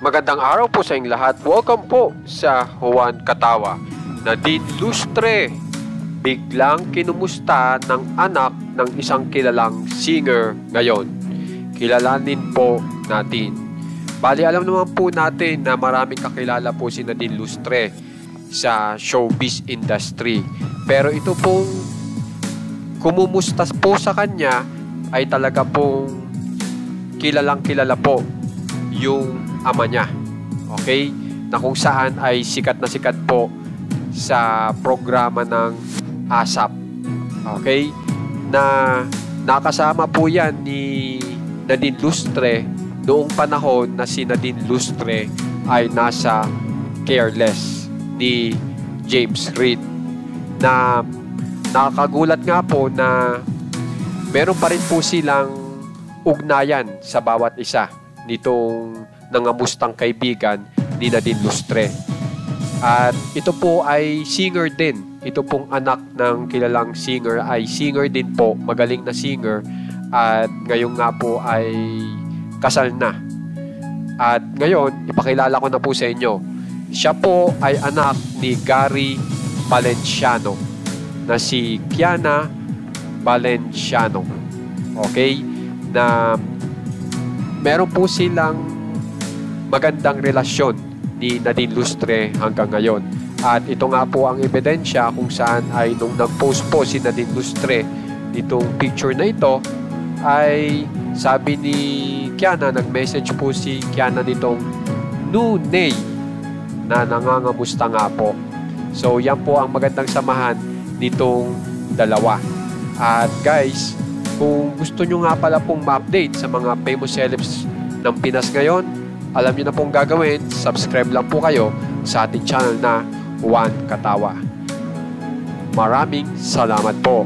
Magandang araw po sa inyong lahat. Welcome po sa Juan Katawa. Nadine Lustre, biglang kinumusta ng anak ng isang kilalang singer ngayon. Kilalanin po natin. Bali, alam naman po natin na maraming kakilala po si Nadine Lustre sa showbiz industry. Pero ito pong kumumusta po sa kanya ay talaga pong kilalang kilala po yung ama niya. Okay? Na kung saan ay sikat na sikat po sa programa ng ASAP. Okay? Na nakasama po yan ni Nadine Lustre noong panahon na si Nadine Lustre ay nasa Careless ni James Reid. Na nakakagulat nga po na meron pa rin po silang ugnayan sa bawat isa nitong nangamustang kaibigan ni Nadine Lustre. At ito po ay singer din. Ito pong anak ng kilalang singer ay singer din po, magaling na singer, at ngayon nga po ay kasal na. At ngayon, ipakilala ko na po sa inyo. Siya po ay anak ni Gary Valenciano na si Kiana Valenciano. Okay? Na meron po silang magandang relasyon ni Nadine Lustre hanggang ngayon. At ito nga po ang ebidensya kung saan ay nung nag-post po si Nadine Lustre nitong picture na ito, ay sabi ni Kiana, nag-message po si Kiana nitong Nunay na nangangamusta nga po. So yan po ang magandang samahan nitong dalawa. At guys, kung gusto nyo nga pala pong ma-update sa mga famous celebs ng Pinas ngayon, alam niyo na pong gagawin, subscribe lang po kayo sa ating channel na Juan Katawa. Maraming salamat po.